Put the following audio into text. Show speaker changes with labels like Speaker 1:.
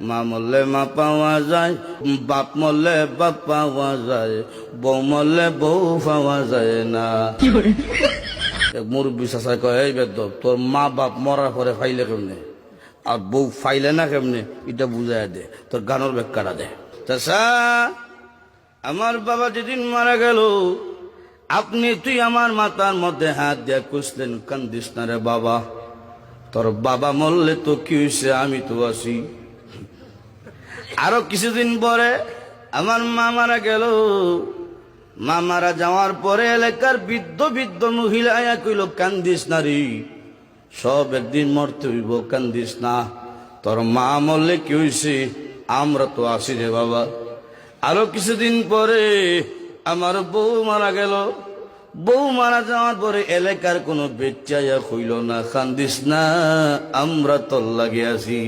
Speaker 1: মা মরলে মা পাওয়া যায়, বাপ মরলে বাপ পাওয়া যায়, বউ মরলে বউ পাওয়া যায় না। এক মুরব্বী চাচাই কয়, এই বেদব, তোর মা বাপ মরার পরে ফাইলে কেমনে আর বউ ফাইলে না কেমনে, এটা বুঝাই দে, তোর গানোর ব্যাখ্যাটা দে। চাচা, আমার বাবা যেদিন মারা গেল, তুই আমার মাথার মধ্যে হাত দিয়ে কুসলেন, কান্দিস না রে বাবা, তোর বাবা মরলে তো কি হয়েছে, আমি তো আছি। আরো কিছুদিন পরে আমার মা মারা গেল। মা মারা যাওয়ার পরে এলাকার বৃদ্ধ বৃদ্ধ মহিলা আয়া কইল, কান্দিস না রে, সব একদিন মরতে হইব, কান্দিস না, তোর মা মরলে কি হয়েছে, আমরা তো আছি রে বাবা। আরো কিছুদিন পরে আমার বউ মারা গেল। বউ মারা যাওয়ার পরে এলাকার কোনো বেচ্চাইয়া কইল না, কান্দিস না, আমরা তোর লাগে আছি।